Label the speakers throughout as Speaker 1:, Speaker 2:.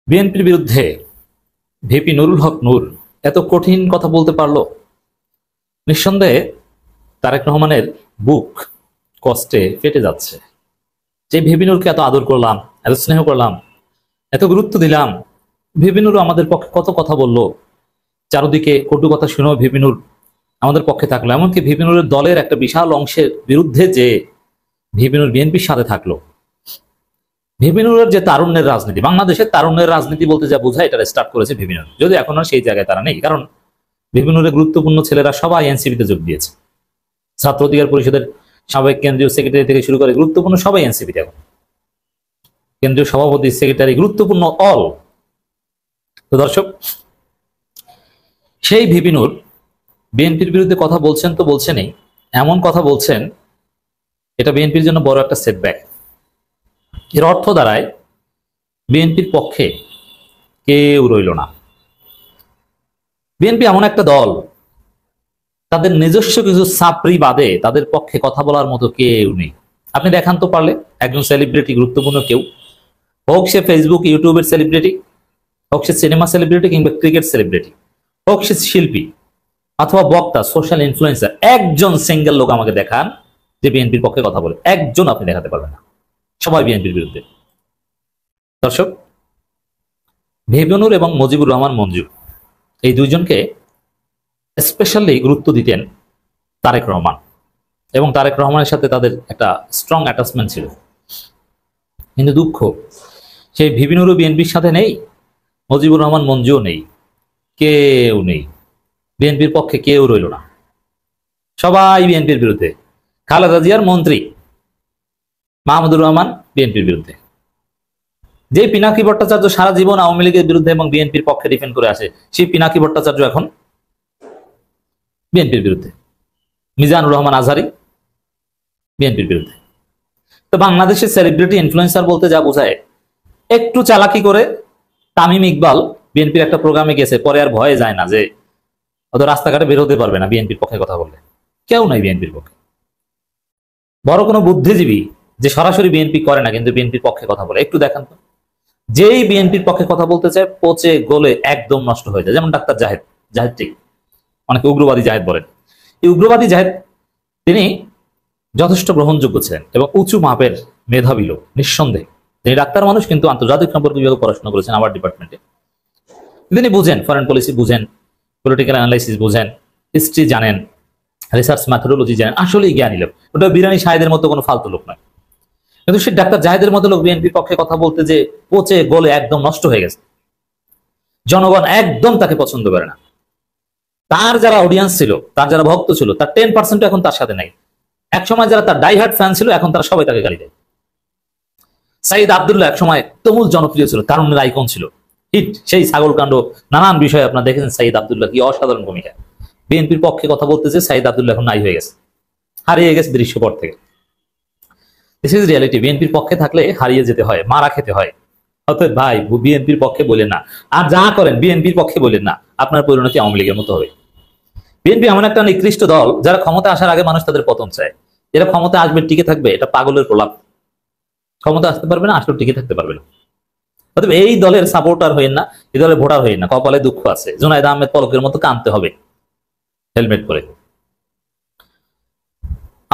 Speaker 1: বিএনপির বিরুদ্ধে ভিপি নুরুল হক নূর এত কঠিন কথা বলতে পারলো। নিঃসন্দেহে তারেক রহমানের বুক কষ্টে ফেটে যাচ্ছে। যে ভিপি নূরকে এত আদর করলাম, এত স্নেহ করলাম, এত গুরুত্ব দিলাম, ভিপি নূর আমাদের পক্ষে কত কথা বললো, চারদিকে কটু কথা শুনেও ভিপি নূর আমাদের পক্ষে থাকলো। এমনকি ভিপি নূরের দলের একটা বিশাল অংশের বিরুদ্ধে যে ভিপি নূর বিএনপির সাথে থাকলো। ভিপি নূরের যে তারুণ্যের রাজনীতি, বাংলাদেশের তারুণ্যের রাজনীতি বলতে যা বোঝায়, এটা স্টার্ট করেছে ভিপি নূর। যদি এখন আর সেই জায়গায় তারা নেই, কারণ ভিপি নূরের গুরুত্বপূর্ণ ছেলেরা সবাই এনসিপিতে যোগ দিয়েছে। ছাত্র অধিকার পরিষদের সাবেক কেন্দ্রীয় সেক্রেটারি থেকে শুরু করে গুরুত্বপূর্ণ সবাই এনসিপিতে এখন, কেন্দ্রীয় সভাপতি, সেক্রেটারি, গুরুত্বপূর্ণ অল। তো দর্শক, সেই ভিপি নূর বিএনপির বিরুদ্ধে কথা বলছেন তো বলছেনই, এমন কথা বলছেন এটা বিএনপির জন্য বড় একটা সেটব্যাক। এর অর্থ দাঁড়ায় বিএনপির পক্ষে কেউ রইল না। বিএনপি এমন একটা দল, তাদের নিজস্ব কিছু ছাপরি বাদে তাদের পক্ষে কথা বলার মতো কেউ নেই। আপনি দেখান তো পারলে একজন সেলিব্রিটি, গুরুত্বপূর্ণ কেউ, হোক সে ফেসবুক ইউটিউবের সেলিব্রিটি, হোক সে সিনেমা সেলিব্রিটি কিংবা ক্রিকেট সেলিব্রিটি, হোক সে শিল্পী অথবা বক্তা, সোশ্যাল ইনফ্লুয়েন্সার, একজন সিঙ্গেল লোক আমাকে দেখান যে বিএনপির পক্ষে কথা বলে। একজন আপনি দেখাতে পারবেন না, সবাই বিএনপির বিরুদ্ধে। দর্শক, ভিপি নূর এবং মুজিবুর রহমান মঞ্জু, এই দুইজনকে স্পেশালি গুরুত্ব দিতেন তারেক রহমান, এবং তারেক রহমানের সাথে তাদের একটা স্ট্রং অ্যাটাচমেন্ট ছিল। কিন্তু দুঃখ, সেই ভিপি নূরও বিএনপির সাথে নেই, মুজিবুর রহমান মঞ্জুও নেই, কেউ নেই। বিএনপির পক্ষে কেউ রইল না, সবাই বিএনপির বিরুদ্ধে। খালেদা জিয়ার মন্ত্রী মাহমুদুর রহমান বিএনপির বিরুদ্ধে। যে পিনাকি ভট্টাচার্য সারা জীবন আওয়ামী লীগের বিরুদ্ধে এবং বিএনপির পক্ষে ডিফেন্ড করে আসে, সেই পিনাকি ভট্টাচার্য এখন বিএনপির বিরুদ্ধে। মিজানুর রহমান আজহারি বিএনপির বিরুদ্ধে। তো বাংলাদেশের সেলিব্রিটি ইনফ্লুয়েন্সার বলতে যা বোঝায়, একটু চালাকি করে তামিম ইকবাল বিএনপির একটা প্রোগ্রামে গেছে, পরে আর ভয়ে যায় না যে অত রাস্তাঘাটে বের হতে পারবে না বিএনপির পক্ষে কথা বললে। কেউ নাই বিএনপির পক্ষে। বড় কোনো বুদ্ধিজীবী যে সরাসরি বিএনপি করে না কিন্তু বিএনপির পক্ষে কথা বলে, একটু দেখান তো। যেই বিএনপির পক্ষে কথা বলতে চায়, পচে গলে একদম নষ্ট হয়ে যায়। যেমন ডাক্তার জাহেদ, জাহেদ ঠিক, অনেকে উগ্রবাদী জাহেদ বলেন। এই উগ্রবাদী জাহেদ তিনি যথেষ্ট গ্রহণযোগ্য ছিলেন এবং উঁচু মাপের মেধাবী লোক, নিঃসন্দেহে। তিনি ডাক্তার মানুষ, কিন্তু আন্তর্জাতিক সম্পর্ক বিভাগে পড়াশোনা করেছেন আমার ডিপার্টমেন্টে। তিনি বুঝেন, ফরেন পলিসি বুঝেন, পলিটিক্যাল অ্যানালাইসিস বুঝেন, হিস্ট্রি জানেন, রিসার্চ মেথোডোলজি জানেন, আসলেই জ্ঞানী লোক। ওটা বিরানি সাহেদের মতো কোনো ফালতু লোক নয়। কিন্তু সে ডাক্তার জাহেদের মতো লোক বিএনপির পক্ষে কথা বলতে যে পচে গলে একদম নষ্ট হয়ে গেছে। জনগণ একদম তাকে পছন্দ করে না। তার যারা অডিয়েন্স ছিল, তার যারা ভক্ত ছিল, তার 10% এখন তার সাথে নাই। একসময় যারা তার ডাইহার্ট ফ্যান ছিল, এখন তারা সবাই তাকে গালি দেয়। সাইদ আব্দুল্লাহ একসময় তুমুল জনপ্রিয় ছিল, তারুণ্যের আইকন ছিল, হিট, সেই ছাগলকাণ্ড, নানান বিষয়ে আপনারা দেখেছেন সাইদ আব্দুল্লাহ কি অসাধারণ ভূমিকা। বিএনপির পক্ষে কথা বলতেছে সাইদ আব্দুল্লাহ এখন নাই হয়ে গেছে, হারিয়ে গেছে দৃশ্যপট থেকে। This is reality. বিএনপির পক্ষে থাকলে হারিয়ে যেতে হয়, মারা খেতে হয়। অতএব ভাই, বিএনপির পক্ষে বলেন না, আর যা করেন বিএনপির পক্ষে বলেন না, আপনার পরিণতি আওয়ামী লীগের মতো হবে। বিএনপি এমন একটা নিকৃষ্ট দল, যারা ক্ষমতা আসার আগে মানুষ তাদের পতন চায়। এরা ক্ষমতা আসবে, টিকে থাকবে, এটা পাগলের প্রলাপ। ক্ষমতা আসতে পারবে না, আসলে টিকে থাকতে পারবে না। অতএব এই দলের সাপোর্টার হইন না, এই দলের ভোটার হইন না। কপালে দুঃখ আছে, জুনায়েদ আহমেদ পলকের মতো কাঁদতে হবে হেলমেট পরে।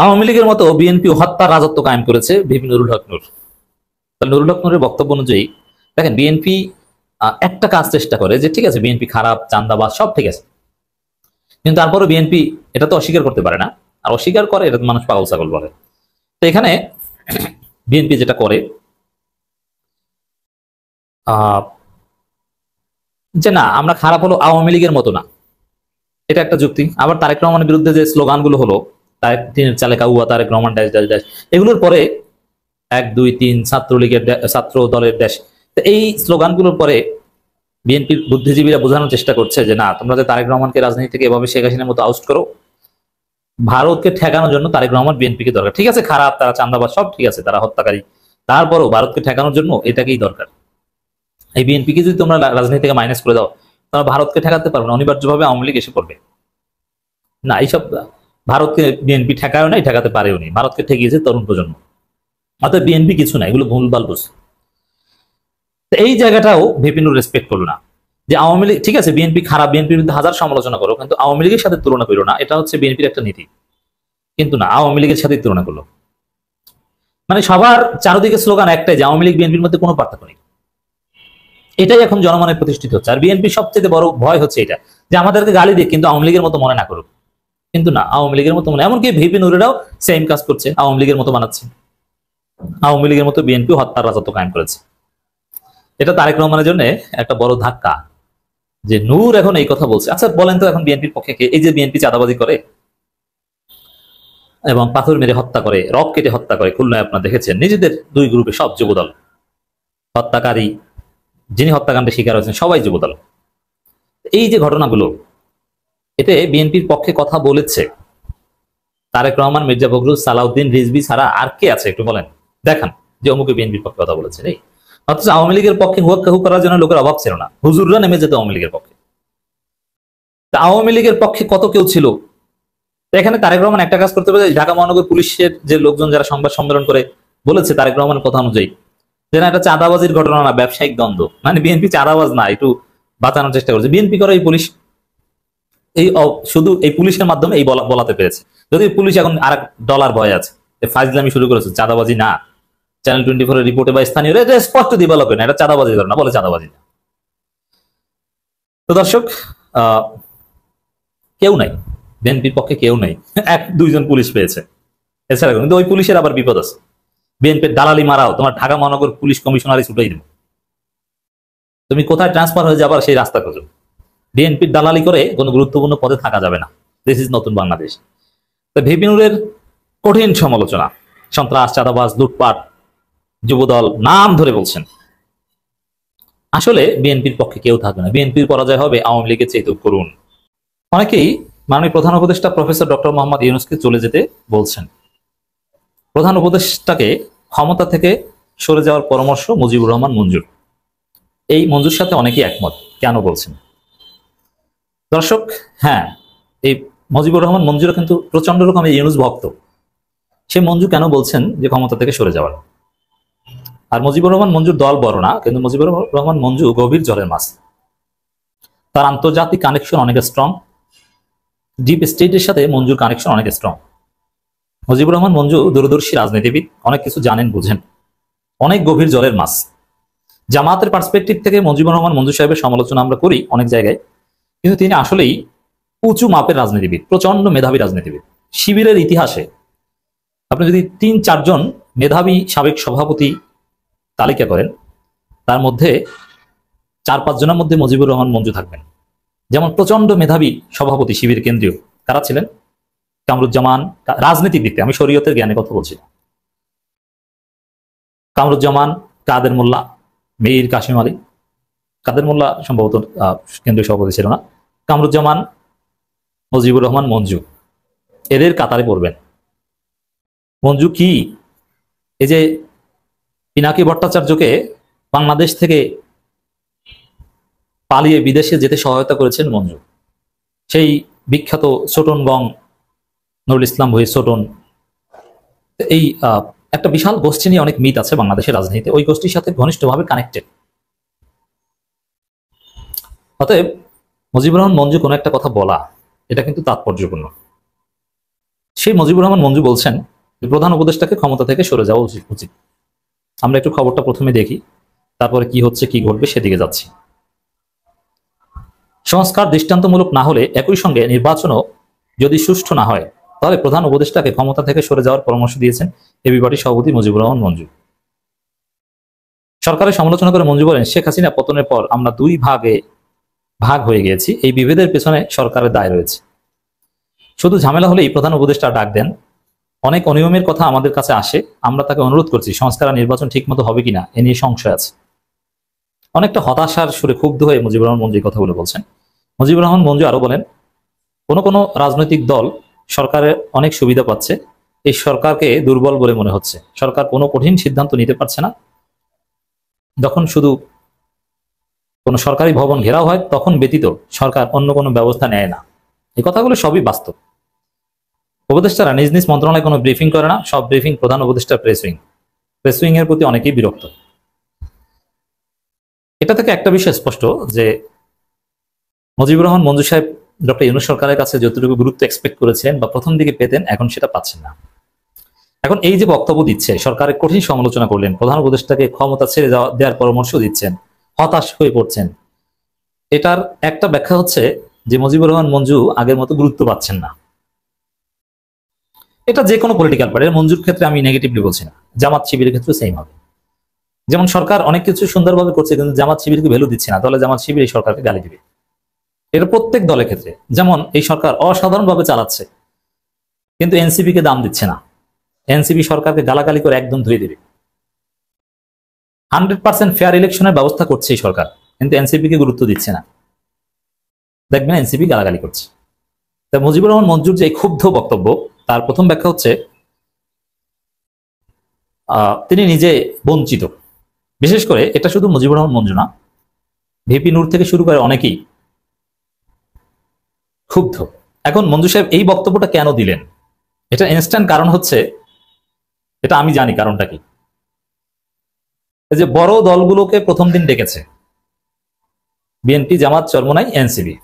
Speaker 1: আওয়ামী লীগের মতো বিএনপি হত্যার রাজত্ব কায়েম করেছে ভিপি নুরুল হক নূর। নুরুল হক নূরের বক্তব্য অনুযায়ী দেখেন, বিএনপি একটা কাজ চেষ্টা করে যে ঠিক আছে বিএনপি খারাপ, চাঁদাবাজ, সব ঠিক আছে, কিন্তু তারপরে বিএনপি এটা তো অস্বীকার করতে পারে না। আর অস্বীকার করে এটা মানুষ পাগল ছাগল বলে। তো এখানে বিএনপি যেটা করে যে না, আমরা খারাপ হলো আওয়ামী লীগের মতো না, এটা একটা যুক্তি। আবার তারেক রহমানের বিরুদ্ধে যে স্লোগানগুলো হলো, টিনের চালে কাউয়া, Tarique Rahman dash dash dash, এগুলোর পরে 1, 2, 3 ছাত্রলীগের, ছাত্র দলের ড্যাশ, তো এই স্লোগানগুলোর পরে বিএনপির বুদ্ধিজীবীরা বোঝানোর চেষ্টা করছে যে না, তোমরা যে তারেক রহমানকে রাজনীতি থেকে এভাবে শেখ হাসিনার মতো আউট করো, ভারতকে ঠেকানোর জন্য তারেক রহমান বিএনপিকে দরকার। ঠিক আছে খারাপ, তারা চাঁদাবাজ, সব ঠিক আছে, তারা হত্যাকারী, তারপরও ভারতকে ঠেকানোর জন্য এটাকেই দরকার। এই বিএনপিকে যদি তোমরা রাজনীতি থেকে মাইনাস করে দাও, তোমরা ভারতকে ঠেকাতে পারবে না, অনিবার্যভাবে আওয়ামী লীগ এসে পড়বে। না, এইসব ভারতকে বিএনপি ঠেকায়ও নাই, ঠেকাতে পারেও নি, ভারতকে ঠেকিয়েছে তরুণ প্রজন্ম। অর্থাৎ বিএনপি কিছু না, এগুলো ভুলভাল বুঝছে। এই জায়গাটাও ভিপি নূর রেসপেক্ট করলো না, যে আওয়ামী লীগ ঠিক আছে, বিএনপি খারাপ, বিএনপির বিরুদ্ধে হাজার সমালোচনা করো, কিন্তু আওয়ামী লীগের সাথে তুলনা করো না, এটা হচ্ছে বিএনপির একটা নীতি। কিন্তু না, আওয়ামী লীগের সাথে তুলনা করলো। মানে সবার চারদিকে স্লোগান একটাই যে আওয়ামী লীগ বিএনপির মধ্যে কোনো পার্থক্য নেই। এটাই এখন জনমনে প্রতিষ্ঠিত হচ্ছে। আর বিএনপির সবচেয়ে বড় ভয় হচ্ছে এটা, যে আমাদেরকে গালি দিক কিন্তু আওয়ামী লীগের মতো মনে না করুক। কিন্তু না, আওয়ামী লীগের মতো মনে, এমনকি ভিপি নুরেরাও সেম কাজ করছে, আওয়ামী লীগের মতো বানাচ্ছে, আওয়ামী লীগের মতো বিএনপি হত্যার রাজত্ব কায়েম করেছে। এটা তারেক রহমানের জন্য একটা বড় ধাক্কা, যে নূর এখন এই কথা বলছে। আচ্ছা বলেন তো, এখন বিএনপির পক্ষে কে? এই যে বিএনপি চাঁদাবাজি করে এবং পাথর মেরে হত্যা করে, রক কেটে হত্যা করে, খুলনায় আপনারা দেখেছেন, নিজেদের দুই গ্রুপে সব যুবদল, হত্যাকারী যিনি হত্যাকাণ্ডের শিকার হয়েছেন সবাই যুবদল। এই যে ঘটনাগুলো, এতে বিএনপির পক্ষে কথা বলেছে তারেক রহমান, মির্জা ফখরুল, সালাউদ্দিন, রিজভী ছাড়া আর কে আছে একটু বলেন, দেখান যে অমুকে বিএনপির পক্ষে কথা বলেছে। এই অথচ আওয়ামী লীগের পক্ষে হুয়াক্কাহু করার জন্য লোকের অভাব ছিল না, হুজুররা নেমে যেত আওয়ামী লীগের পক্ষে। তা আওয়ামী লীগের পক্ষে কত কেউ ছিল। এখানে তারেক রহমান একটা কাজ করতে পারে, ঢাকা মহানগর পুলিশের যে লোকজন যারা সংবাদ সম্মেলন করে বলেছে তারেক রহমানের কথা অনুযায়ী যে না, এটা চাঁদাবাজির ঘটনা না, ব্যবসায়িক দ্বন্দ্ব, মানে বিএনপি চাঁদাবাজ না, একটু বাঁচানোর চেষ্টা করছে। বিএনপি করে এই পুলিশ, এই শুধু এই পুলিশের মাধ্যমে এই বলাতে পেরেছে। যদি পুলিশ এখন আর ডলার ভয় আছে, ফাইজলামি শুরু করেছে, চাঁদাবাজি না, চ্যানেল 24 এর রিপোর্টে বা স্থানীয় স্পষ্ট দিবালক না, এটা চাঁদাবাজি করে না, বলে চাঁদাবাজি না। তো দর্শক, কেউ নাই বিএনপির পক্ষে, কেউ নেই, এক দুইজন পুলিশ পেয়েছে, এছাড়া কিন্তু ওই পুলিশের আবার বিপদ আছে। বিএনপির দালালি মারাও, তোমার ঢাকা মহানগর পুলিশ কমিশনারই ছুটাই দেবে, তুমি কোথায় ট্রান্সফার হয়ে যাবার সেই রাস্তা খোঁজো। বিএনপির দালালি করে কোনো গুরুত্বপূর্ণ পদে থাকা যাবে না। দিস ইজ নতুন বাংলাদেশ। তো ভিপি নূরের কঠিন সমালোচনা, সন্ত্রাস, চাঁদাবাজ, লুটপাট, যুবদল নাম ধরে বলছেন। আসলে বিএনপির পক্ষে কেউ থাকবে না, বিএনপির পরাজয় হবে আওয়ামী লীগের চেয়ে করুন। অনেকেই মাননীয় প্রধান উপদেষ্টা প্রফেসর ডক্টর মোহাম্মদ ইউনূসকে চলে যেতে বলছেন। প্রধান উপদেষ্টাকে ক্ষমতা থেকে সরে যাওয়ার পরামর্শ মুজিবুর রহমান মঞ্জুর। এই মঞ্জুর সাথে অনেকেই একমত। কেন বলছেন দর্শক? হ্যাঁ, এই মুজিবুর রহমান মঞ্জুর কিন্তু প্রচন্ড রকম ইউনূস ভক্ত। সে মঞ্জু কেন বলছেন যে ক্ষমতা থেকে সরে যাওয়ার? আর মুজিবুর রহমান মঞ্জুর দল বড় না, কিন্তু মুজিবুর রহমান মঞ্জু গভীর জলের মাছ। তার আন্তর্জাতিক কানেকশন অনেক স্ট্রং, ডিপ স্টেটের সাথে মঞ্জুর কানেকশন অনেক স্ট্রং। মুজিবুর রহমান মঞ্জু দূরদর্শী রাজনীতিবিদ, অনেক কিছু জানেন, বুঝেন, অনেক গভীর জলের মাছ। জামাতের পার্সপেক্টিভ থেকে মুজিবুর রহমান মঞ্জু সাহেবের সমালোচনা আমরা করি অনেক জায়গায়, কিন্তু তিনি আসলেই উঁচু মাপের রাজনীতিবিদ, প্রচন্ড মেধাবী রাজনীতিবিদ। শিবিরের ইতিহাসে আপনি যদি ৩-৪ জন মেধাবী সাবেক সভাপতি তালিকা করেন, তার মধ্যে ৪-৫ জনের মধ্যে মুজিবুর রহমান মঞ্জু থাকবেন। যেমন প্রচন্ড মেধাবী সভাপতি শিবির কেন্দ্রীয় কারা ছিলেন? কামরুজ্জামান, রাজনৈতিক দিক থেকে, আমি শরীয়তের জ্ঞানে কথা বলছি, কামরুজ্জামান, কাদের মোল্লা, মীর কাসিম আলী। কাদের মোল্লা সম্ভবত কেন্দ্রীয় সভাপতি ছিল না। কামরুজ্জামান, মুজিবুর রহমান মঞ্জু, এদের কাতারে পড়বেন। মঞ্জু কি এই যে পিনাকি ভট্টাচার্যকে বাংলাদেশ থেকে পালিয়ে বিদেশে যেতে সহায়তা করেছেন মঞ্জু। সেই বিখ্যাত ছোটন গং, নুরুল ইসলাম ভুঁইয়া ছোটন, এই একটা বিশাল গোষ্ঠী নিয়ে অনেক মিথ আছে বাংলাদেশের রাজনীতিতে, ওই গোষ্ঠীর সাথে ঘনিষ্ঠভাবে কানেক্টেড। অতএব মুজিবুর রহমান মঞ্জু কোনো একটা কথা বলা, এটা কিন্তু তাৎপর্যপূর্ণ। সেই মুজিবুর রহমান মঞ্জু বলছেন যে প্রধান উপদেষ্টাকে ক্ষমতা থেকে সরে যাওয়া উচিত। আমরা একটু খবরটা প্রথমে দেখি, তারপরে কি হচ্ছে, কি ঘটবে সেদিকে যাচ্ছি। সংস্কার দৃষ্টান্তমূলক না হলে, একই সঙ্গে নির্বাচনও যদি সুষ্ঠু না হয়, তাহলে প্রধান উপদেষ্টাকে ক্ষমতা থেকে সরে যাওয়ার পরামর্শ দিয়েছেন এবি পার্টির সভাপতি মুজিবুর রহমান মঞ্জু। সরকারের সমালোচনা করে মঞ্জু বলেন, শেখ হাসিনা পতনের পর আমরা 2 ভাগে ভাগ হয়ে গিয়েছি, এই বিভেদের পেছনে সরকারের দায় রয়েছে। শুধু ঝামেলা হলেই প্রধান উপদেষ্টা ডাক দেন, অনেক অনিয়মের কথা আমাদের কাছে আসে, আমরা তাকে অনুরোধ করছি সংস্কার আর নির্বাচন ঠিক মতো হবে কিনা এ নিয়ে সংশয় আছে। অনেকটা হতাশার সুরে ক্ষুব্ধ হয়ে মুজিবুর রহমান মঞ্জু কথাগুলো বলছেন। মুজিবুর রহমান মঞ্জু আরো বলেন, কোনো রাজনৈতিক দল সরকারের অনেক সুবিধা পাচ্ছে, এই সরকারকে দুর্বল বলে মনে হচ্ছে। সরকার কোনো কঠিন সিদ্ধান্ত নিতে পারছে না, যখন শুধু কোনো সরকারি ভবন ঘেরাও হয় তখন ব্যতীত সরকার অন্য কোনো ব্যবস্থা নেয় না। এই কথাগুলো সবই বাস্তব। উপদেষ্টারা নিজ নিজ মন্ত্রণালয়ে কোনো ব্রিফিং করে না, সব ব্রিফিং প্রধান উপদেষ্টার প্রেস উইং এর প্রতি অনেকেই বিরক্ত। এটা থেকে একটা বিষয় স্পষ্ট যে মুজিবুর রহমান মঞ্জু সাহেব ডক্টর ইউনূস সরকারের কাছে যতটুকু গুরুত্ব এক্সপেক্ট করেছিলেন বা প্রথম দিকে পেতেন, এখন সেটা পাচ্ছেন না। এখন এই যে বক্তব্য দিচ্ছে, সরকারের কঠিন সমালোচনা করলেন, প্রধান উপদেষ্টাকে ক্ষমতা ছেড়ে দেওয়ার পরামর্শ দিচ্ছেন, হতাশ হয়ে পড়ছেন, এটার একটা ব্যাখ্যা হচ্ছে যে মুজিবুর রহমান মঞ্জু আগের মতো গুরুত্ব পাচ্ছেন না। এটা যে কোনো পলিটিক্যাল পার্টি, মঞ্জুর ক্ষেত্রে আমি নেগেটিভলি বলছি না, জামাত শিবিরের ক্ষেত্রে সেম হবে। যেমন সরকার অনেক কিছু সুন্দরভাবে করছে কিন্তু জামাত শিবিরকে ভ্যালু দিচ্ছে না, তাহলে জামাত শিবির এই সরকারকে গালি দিবে। এটা প্রত্যেক দলের ক্ষেত্রে। যেমন এই সরকার অসাধারণভাবে চালাচ্ছে কিন্তু এনসিপি কে দাম দিচ্ছে না, এনসিপি সরকারকে গালাগালি করে একদম ধুয়ে দেবে। 100% ফেয়ার ইলেকশনের ব্যবস্থা করছে এই সরকার, কিন্তু এনসিপি কে গুরুত্ব দিচ্ছে না, দেখবেন এনসিপি গালাগালি করছে। তা মুজিবুর রহমান মঞ্জুর যে ক্ষুব্ধ বক্তব্য, তার প্রথম ব্যাখ্যা হচ্ছে তিনি নিজে বঞ্চিত। বিশেষ করে এটা শুধু মুজিবুর রহমান মঞ্জু না, ভিপি নূর থেকে শুরু করে অনেকেই ক্ষুব্ধ। এখন মঞ্জু সাহেব এই বক্তব্যটা কেন দিলেন, এটা ইনস্ট্যান্ট কারণ হচ্ছে, এটা আমি জানি কারণটা কি। এই যে বড় দলগুলোকে প্রথম দিন ডেকেছে, বিএনপি, জামাত, চরমোনাই, এনসিপি,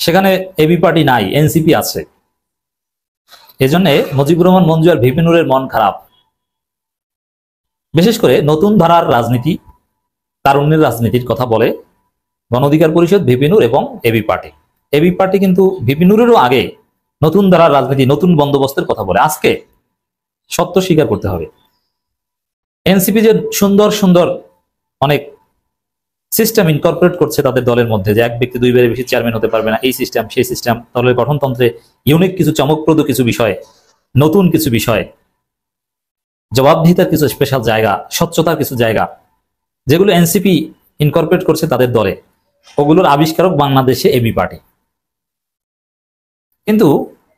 Speaker 1: সেখানে এবি পার্টি নাই, এনসিপি আছে। এজন্য মুজিবুর রহমান মঞ্জু আর ভিপি নূরের মন খারাপ। বিশেষ করে নতুন ধারার রাজনীতি, তারুণ্যের রাজনীতির কথা বলে গণ অধিকার পরিষদ, ভিপি নূর এবং এবি পার্টি। এবি পার্টি কিন্তু ভিপি নূরেরও আগে নতুন ধারার রাজনীতি, নতুন বন্দোবস্তের কথা বলে। আজকে সত্য স্বীকার করতে হবে, এনসিপি যে সুন্দর সুন্দর অনেক সিস্টেম ইনকর্পোরেট করছে তাদের দলের মধ্যে, যে এক ব্যক্তি দুইবারের বেশি চেয়ারম্যান হতে পারবে না, এই সিস্টেম সেই সিস্টেম, দলের গঠনতন্ত্রে ইউনিক কিছু, চমকপ্রদ কিছু বিষয়, নতুন কিছু বিষয়, জবাবদিহিতার কিছু স্পেশাল জায়গা, স্বচ্ছতার কিছু জায়গা, যেগুলো এনসিপি ইনকর্পোরেট করছে তাদের দলে, ওগুলোর আবিষ্কারক বাংলাদেশে এবি পার্টি। কিন্তু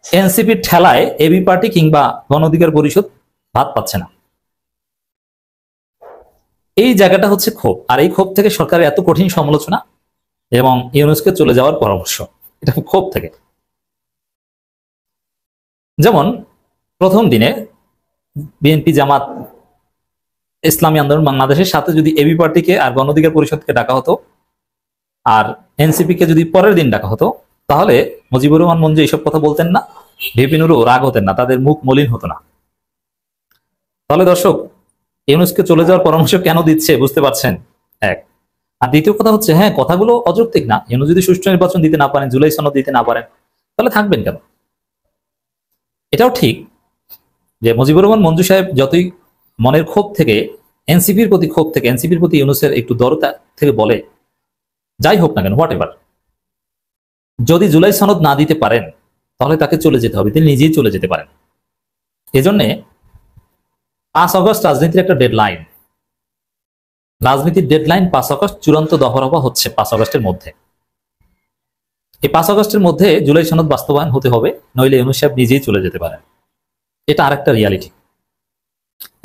Speaker 1: এনসিপির ঠেলায় এবি পার্টি কিংবা গণ অধিকার পরিষদ ভাত পাচ্ছে না। এই জায়গাটা হচ্ছে ক্ষোভ, আর এই ক্ষোভ থেকে সরকারের এত কঠিন সমালোচনা এবং ইউনূসকে চলে যাওয়ার পরামর্শ, এটা ক্ষোভ থেকে। যেমন প্রথম দিনে বিএনপি, জামাত, ইসলামী আন্দোলন বাংলাদেশের সাথে যদি এবি পার্টিকে আর গণ অধিকার পরিষদকে ডাকা হতো, আর এনসিপি কে যদি পরের দিন ডাকা হতো, তাহলে মুজিবুর রহমান মঞ্জু এইসব কথা বলতেন না, ভিপি নূরও রাগ হতেন না, তাদের মুখ মলিন হতো না। তাহলে দর্শক, ইউনূসকে চলে যাওয়ার পরামর্শ কেন দিচ্ছে বুঝতে পারছেন, এক। আর দ্বিতীয় কথা হচ্ছে, হ্যাঁ, কথাগুলো অযৌক্তিক না। ইউনূস যদি সুষ্ঠু নির্বাচন দিতে না পারেন, জুলাই সনদ দিতে না পারেন, তাহলে থাকবেন কেন? এটাও ঠিক যে মুজিবুর রহমান মঞ্জু সাহেব যতই মনের ক্ষোভ থেকে, এনসিপির প্রতি ক্ষোভ থেকে, এনসিপির প্রতি ইউনূসের একটু দরতা থেকে বলে, যাই হোক না কেন, হোয়াট এভার, যদি জুলাই সনদ না দিতে পারেন তাহলে তাকে চলে যেতে হবে, তিনি নিজেই চলে যেতে পারেন। এজন্যে 5 আগস্ট রাজনীতির একটা ডেডলাইন, রাজনীতির ডেডলাইন 5 আগস্ট, চূড়ান্ত দফা হচ্ছে 5 আগস্টের মধ্যে। এই 5 আগস্টের মধ্যে জুলাই সনদ বাস্তবায়ন হতে হবে, নইলে ইউনূস সাহেব নিজেই চলে যেতে পারেন। এটা আরেকটা রিয়ালিটি।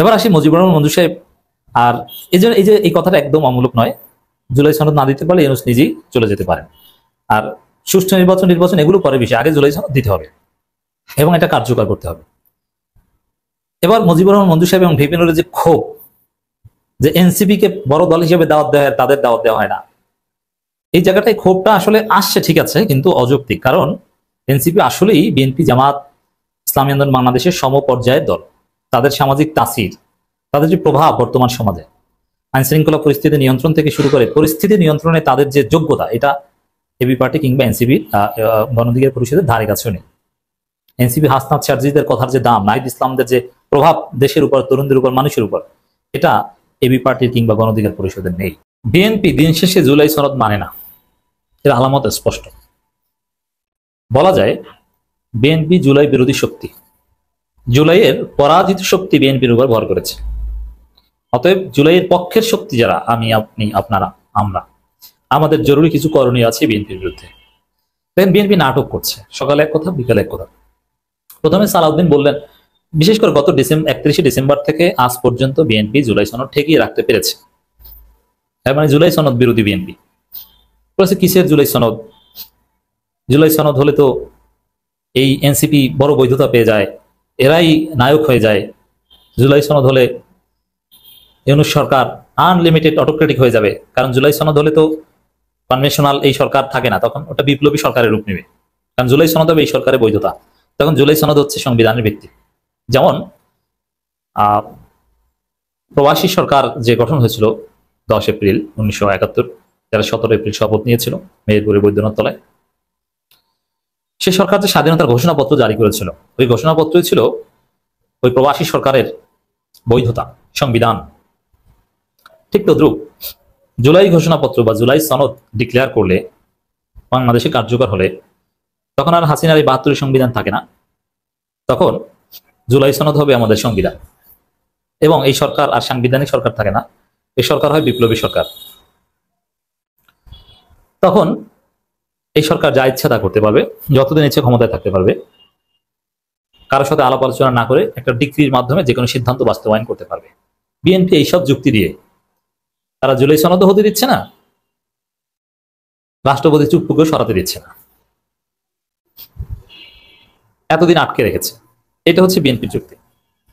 Speaker 1: এবার আসি মুজিবুর রহমান মঞ্জু সাহেব, আর এই কথাটা একদম অমূলক নয়। জুলাই সনদ না দিতে পারলে ইউনূস নিজেই চলে যেতে পারেন। আর সুষ্ঠু নির্বাচন এগুলো পরে বিষয়, আগে জুলাই সনদ দিতে হবে এবং এটা কার্যকর করতে হবে। এবার মুজিবুর রহমান মঞ্জু সাহেব এবং ভিপি নূরের যে ক্ষোভ, যে এনসিপি কে বড় দল হিসেবে দাওয়াত দেওয়া হয়, তাদের দাওয়াত দেওয়া হয় না, এই জায়গাটায় ক্ষোভটা আসলে আসছে, ঠিক আছে, কিন্তু অযৌক্তিক। কারণ এনসিপি আসলেই বিএনপি, জামাত, ইসলামী আন্দোলন বাংলাদেশের সমপর্যায়ের দল। তাদের সামাজিক তাসির, তাদের যে প্রভাব বর্তমান সমাজে, আইন শৃঙ্খলা পরিস্থিতি নিয়ন্ত্রণ থেকে শুরু করে পরিস্থিতি নিয়ন্ত্রণে তাদের যে যোগ্যতা, এটা এবি পার্টি কিংবা এনসিপি গণ অধিকার পরিষদের ধারে কাছেও নেই। এনসিপি হাসনাত শারজিদের কথার যে দাম, নাহিদ ইসলামদের যে প্রভাব দেশের উপর, তরুণদের উপর, মানুষের উপর, এটা এবি পার্টির কিংবা গণ অধিকার পরিষদের নেই। বিএনপি দিন শেষে জুলাই সনদ মানে না, এর আলামত স্পষ্ট। বলা যায় বিএনপি জুলাই বিরোধী শক্তি, জুলাইয়ের পরাজিত শক্তি বিএনপির উপর ভর করেছে। অতএব জুলাইয়ের পক্ষের শক্তি যারা, আমি, আপনি, আপনারা, আমরা, আমাদের জরুরি কিছু করণীয় আছে বিএনপির বিরুদ্ধে। দেখেন বিএনপি নাটক করছে, সকালে এক কথা, বিকালে এক কথা। প্রথমে সালাউদ্দিন বললেন, বিশেষ করে গত 31শে ডিসেম্বর থেকে আজ পর্যন্ত বিএনপি জুলাই সনদ ঠেকিয়ে রাখতে পেরেছে। মানে জুলাই সনদ বিরোধী বিএনপি বলেছে, কিসের জুলাই সনদ? জুলাই সনদ হলে তো এই এনসিপি বড় বৈধতা পেয়ে যায়, এরাই নায়ক হয়ে যায়। জুলাই সনদ হলে ইউনূস সরকার আনলিমিটেড অটোক্রেটিক হয়ে যাবে। কারণ জুলাই সনদ হলে তো কনভেনশনাল এই সরকার থাকে না, তখন ওটা বিপ্লবী সরকারের রূপ নেবে। কারণ জুলাই সনদ হবে এই সরকারের বৈধতা, তখন জুলাই সনদ হচ্ছে সংবিধানের ভিত্তি। যেমন প্রবাসী সরকার যে গঠন হয়েছিল 10 এপ্রিল 1971, যারা 17 এপ্রিল শপথ নিয়েছিল মেহেরপুরের বৈদ্যনাথ তলায়, সে সরকার যে স্বাধীনতার ঘোষণাপত্র জারি করেছিল, ওই ঘোষণাপত্রই ছিল ওই প্রবাসী সরকারের বৈধতা, সংবিধান। ঠিক তদ্রুপ জুলাই ঘোষণাপত্র বা জুলাই সনদ ডিক্লেয়ার করলে, বাংলাদেশে কার্যকর হলে, তখন আর হাসিনার এই 72 সংবিধান থাকে না, তখন জুলাই সনদ হবে আমাদের সংবিধান। এবং এই সরকার আর সাংবিধানিক সরকার থাকে না, এই সরকার হয় বিপ্লবী সরকার। তখন এই সরকার যা ইচ্ছা তা করতে পারবে, যতদিন ইচ্ছে ক্ষমতায় থাকতে পারবে, কারোর সাথে আলাপ আলোচনা না করে একটা ডিক্রির মাধ্যমে যে কোনো সিদ্ধান্ত বাস্তবায়ন করতে পারবে। বিএনপি এইসব যুক্তি দিয়ে তারা জুলাই সনদ হতে দিচ্ছে না, রাষ্ট্রপতি চুপ্পুকে সরাতে দিচ্ছে না, এতদিন আটকে রেখেছে। এটা হচ্ছে বিএনপির যুক্তি।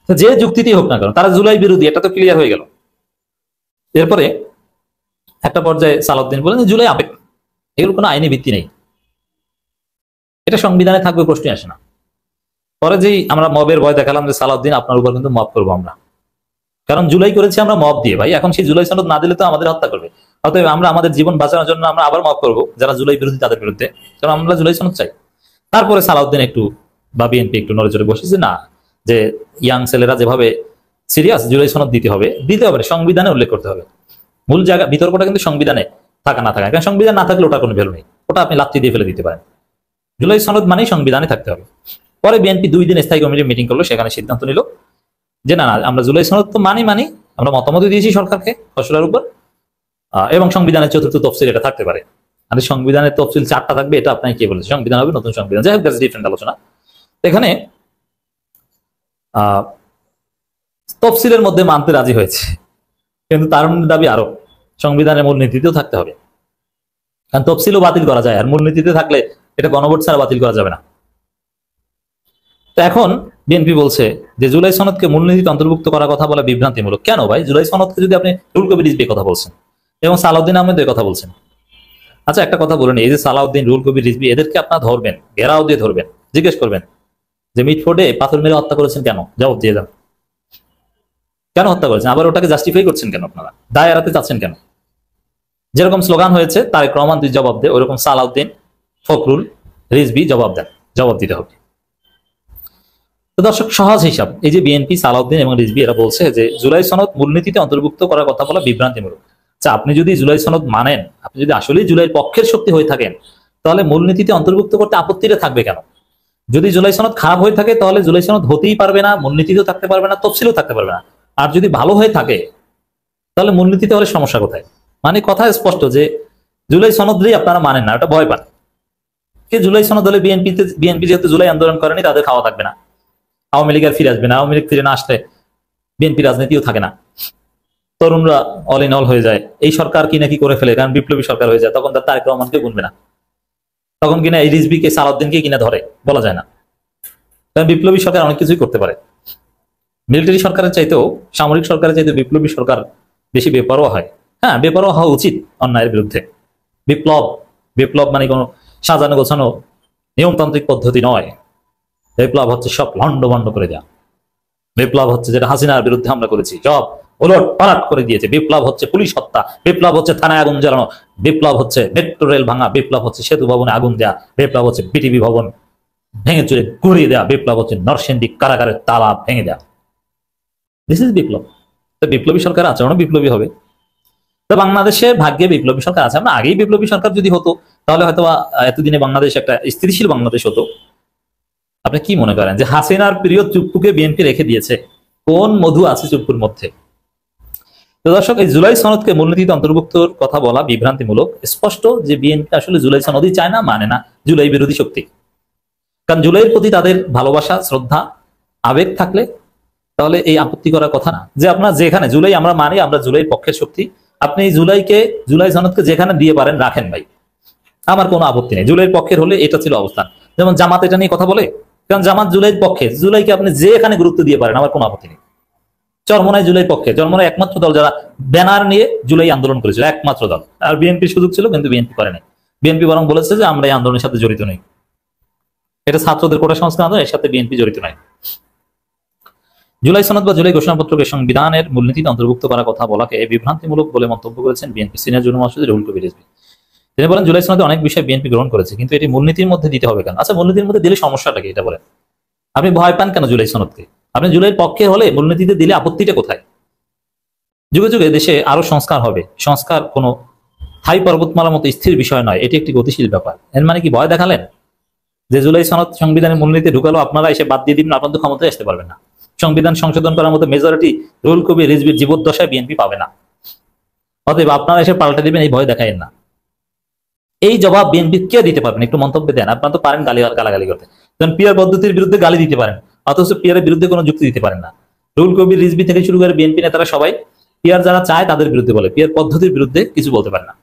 Speaker 1: যে যুক্তিতেই হোক না কেন, তারা জুলাই বিরোধী, এটা তো ক্লিয়ার হয়ে গেল। এরপরে একটা পর্যায়ে সালাউদ্দিন বলেন জুলাই আবেগ, এগুলো কোনো আইনি ভিত্তি নেই, এটা সংবিধানে থাকবে, প্রশ্নই আসে না। পরে যেই আমরা মবের ভয় দেখালাম যে সালাউদ্দিন আপনার উপর কিন্তু মব করবো আমরা, কারণ জুলাই করেছি আমরা মব দিয়ে ভাই, এখন সেই জুলাই সনদ না দিলে তো আমাদের হত্যা করবে। অতএব আমরা আমাদের জীবন বাঁচানোর জন্য আমরা আবার মব করবো যারা জুলাই বিরোধী তাদের বিরুদ্ধে, কারণ আমরা জুলাই সনদ চাই। তারপরে সালাউদ্দিন একটু বা বিএনপি একটু নড়েচড়ে বসেছে, না যে ইয়াং ছেলেরা যেভাবে সিরিয়াস, জুলাই সনদ দিতে হবে সংবিধানে উল্লেখ করতে হবে। মূল জায়গা বিতর্কটা কিন্তু সংবিধানে থাকা না থাকা, কারণ সংবিধান না থাকলে ওটা কোনো ভ্যালু নেই, ওটা আপনি লাথি দিয়ে ফেলে দিতে পারেন। জুলাই সনদ মানেই সংবিধানে থাকতে হবে। পরে বিএনপি 2 দিন স্থায়ী কমিটির মিটিং করলো, সেখানে সিদ্ধান্ত নিল যে না, আমরা জুলাই সনদ তো মানি, আমরা মতামত দিয়েছি সরকারকে খসড়ার উপর, এবং সংবিধানের 4th তফসিল এটা থাকতে পারে। আর সংবিধানের তফসিল 4টা থাকবে, এটা আপনাকে কে বলেছে? সংবিধান হবে নতুন সংবিধান, যাই হোক, ডিফারেন্ট আলোচনা। এখানে তফসিলের মধ্যে মানতে রাজি হয়েছে, কিন্তু তার দাবি আরো সংবিধানের মূলনীতিতেও থাকতে হবে, কারণ তফসিলও বাতিল করা যায়, আর মূলনীতিতে থাকলে এটা গণভোট ছাড়া বাতিল করা যাবে না। তো এখন বিএনপি বলছে যে জুলাই সনদকে মূলনীতিতে অন্তর্ভুক্ত করার কথা বলা বিভ্রান্তিমূলক। কেন ভাই? জুলাই সনদকে যদি আপনি রুহুল কবির রিজভী কথা বলছেন এবং সালাউদ্দিন আহমেদের কথা বলছেন, আচ্ছা একটা কথা বলেন, এই যে সালাউদ্দিন, রুহুল কবির রিজভী, এদেরকে আপনারা ধরবেন, ঘেরাও দিয়ে ধরবেন, জিজ্ঞেস করবেন যে মিটফোর্ডে পাথর মেরে হত্যা করেছেন কেন? জবাব দিয়ে যান, কেন হত্যা করেছেন? আবার ওটাকে জাস্টিফাই করছেন কেন? আপনারা দায় এড়াতে চাচ্ছেন কেন? যেরকম স্লোগান হয়েছে তারেক রহমান তুই জবাব দে, ওইরকম সালাউদ্দিন, ফখরুল, রিজভী জবাব দেন, জবাব দিতে হবে। তো দর্শক, সহজ হিসাব, এই যে বিএনপি, সালাউদ্দিন এবং রিজভী এরা বলছে যে জুলাই সনদ মূলনীতিতে অন্তর্ভুক্ত করার কথা বলা বিভ্রান্তিমূলক। আচ্ছা, আপনি যদি জুলাই সনদ মানেন, আপনি যদি আসলেই জুলাইয়ের পক্ষের শক্তি হয়ে থাকেন, তাহলে মূলনীতিতে অন্তর্ভুক্ত করতে আপত্তিটা থাকবে কেন? যদি জুলাই সনদ খারাপ হয়ে থাকে, তাহলে জুলাই সনদ হতেই পারবে না, মূলনীতিতেও থাকতে পারবে না, তফসিলেও থাকতে পারবে না। আর যদি ভালো হয়ে থাকে, তাহলে মূলনীতিতে হলে সমস্যা কোথায়? মানে কথা স্পষ্ট যে জুলাই সনদই আপনারা মানেন না, ওটা ভয় পান। জুলাই সনদ হলে বিএনপি যেহেতু জুলাই আন্দোলন করেনি, তাদের খাওয়া থাকবে না, আওয়ামী লীগ আর ফিরে আসবে না, আওয়ামী লীগ ফিরে না আসলে বিএনপি রাজনীতিও থাকে না, তরুণরা অল ইন অল হয়ে যায়, এই সরকার কি নাকি করে ফেলে, কারণ বিপ্লবী সরকার হয়ে যায়, তখন তার তারেক রহমানকে গুনবে না, তখন কিনা এই রিজভীকে, সালাউদ্দিনকে কিনা ধরে, বলা যায় না, কারণ বিপ্লবী সরকার অনেক কিছুই করতে পারে। মিলিটারি সরকারের চাইতেও, সামরিক সরকারের চাইতেও বিপ্লবী সরকার বেশি বেপরোয়া হয়। হ্যাঁ, বেপরোয়া হওয়া উচিত অন্যায়ের বিরুদ্ধে। বিপ্লব মানে কোনো সাজানো গোছানো নিয়মতান্ত্রিক পদ্ধতি নয়। বিপ্লব হচ্ছে সব লন্ডভন্ড করে দেওয়া। বিপ্লব হচ্ছে যেটা হাসিনার বিরুদ্ধে আমরা করেছি, সব ওলট পালট করে দিয়েছে। বিপ্লব হচ্ছে পুলিশ হত্যা, বিপ্লব হচ্ছে থানায় আগুন জ্বালানো, বিপ্লব হচ্ছে মেট্রো রেল ভাঙা, বিপ্লব হচ্ছে সেতু ভবনে আগুন দেয়া, বিপ্লব হচ্ছে বিটিভি ভবন ভেঙে চুরে গুড়িয়ে দেয়া, বিপ্লব হচ্ছে নরসিংদী কারাগারের তালা ভেঙে দেয়া। দিস ইজ বিপ্লব। তো বিপ্লবী সরকার আচরণ বিপ্লবী হবে। তো বাংলাদেশে ভাগ্যে বিপ্লবী সরকার আছে। আমরা আগেই বিপ্লবী সরকার যদি হতো, তাহলে হয়তো এতদিনে বাংলাদেশ একটা স্থিতিশীল বাংলাদেশ হতো। আপনি কি মনে করেন যে হাসিনার প্রিয় চুপ্পুকে বিএনপি রেখে দিয়েছে? কোন মধু আছে চুপ্পুর মধ্যে? তো দর্শক, এই জুলাই সনদকে মূলনীতিতে অন্তর্ভুক্তর কথা বলা বিভ্রান্তিমূলক। স্পষ্ট যে বিএনপি আসলে জুলাই সনদই চায় না, মানে না, জুলাই বিরোধী শক্তি। কারণ জুলাইয়ের প্রতি তাদের ভালোবাসা, শ্রদ্ধা, আবেগ থাকলে তাহলে এই আপত্তি করার কথা না যে আপনার যেখানে জুলাই আমরা মানি, আমরা জুলাই পক্ষের শক্তি, আপনি জুলাই সনদকে যেখানে দিয়ে পারেন রাখেন ভাই, আমার কোনো আপত্তি নেই। জুলাইয়ের পক্ষের হলে এটা ছিল অবস্থান। যেমন জামাত এটা নিয়ে কথা বলে, কারণ জামাত জুলাইয়ের পক্ষে, জুলাইকে আপনি যেখানে গুরুত্ব দিয়ে পারেন, আমার কোনো আপত্তি নেই। চরমোনাই জুলাই পক্ষে, চরমোনাই একমাত্র দল যারা ব্যানার নিয়ে জুলাই আন্দোলন করেছিল, একমাত্র দল। আর বিএনপির সুযোগ ছিল, কিন্তু বিএনপি করে নাই। বিএনপি বরং বলেছে যে আমরা এই আন্দোলনের সাথে জড়িত নই, এটা ছাত্রদের কোটা সংস্কার আন্দোলন, এর সাথে বিএনপি জড়িত নাই। জুলাই সনদ বা জুলাই ঘোষণাপত্রকে সংবিধানের মূলনীতিতে অন্তর্ভুক্ত করার কথা বলাকে বিভ্রান্তিমূলক বলে মন্তব্য করেছেন বিএনপি সিনিয়র যুগ্ম মহাসচিব রুহুল কবির রিজভী। তিনি বলেন, জুলাই সনদে অনেক বিষয় বিএনপি গ্রহণ করেছে, কিন্তু এটি মূলনীতির মধ্যে দিতে হবে কেন? আচ্ছা, মূলনীতির মধ্যে দিলে সমস্যাটা কি এটা বলেন? আপনি ভয় পান কেন জুলাই সনদকে? আপনি জুলাইয়ের পক্ষে হলে মূলনীতিতে দিলে আপত্তিটা কোথায়? যুগে যুগে দেশে আরো সংস্কার হবে। সংস্কার কোনো স্থায়ী পর্বতমালার মতো স্থির বিষয় নয়, এটি একটি গতিশীল ব্যাপার। এর মানে কি ভয় দেখালেন যে জুলাই সনদ সংবিধানের মূলনীতি ঢুকালো, আপনারা এসে বাদ দিয়ে দিবেন, আপনাদের ক্ষমতায় আসতে পারবেন না? সংবিধান সংশোধন করার মতো মেজরিটি রুহুল কবির রিজভীর জীবদ্দশায় বিএনপি পাবে না। অতএব আপনারা এসে পাল্টে দিবেন, এই ভয় দেখায়েন না। এই জবাব বিএনপি কে দিতে পারবেন? একটু মন্তব্য দেন। আপনারা তো পারেন গালাগালি করতে, যেমন পিয়ার পদ্ধতির বিরুদ্ধে গালি দিতে পারেন, অথচ পিয়ারের বিরুদ্ধে কোনো যুক্তি দিতে পারেন না। রুহুল কবির রিজভী থেকে শুরু করে বিএনপি নেতারা সবাই পিয়ার যারা চায় তাদের বিরুদ্ধে বলে, পিয়ার পদ্ধতির বিরুদ্ধে কিছু বলতে পারে না।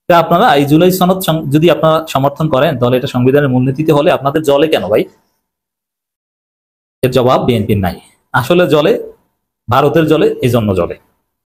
Speaker 1: আপনারা এই জুলাই সনদ যদি আপনারা সমর্থন করেন, তাহলে এটা সংবিধানের মূলনীতিতে হলে আপনাদের জলে কেন ভাই? এর জবাব বিএনপির নাই। আসলে জলে, ভারতের জলে, এই জন্য জলে।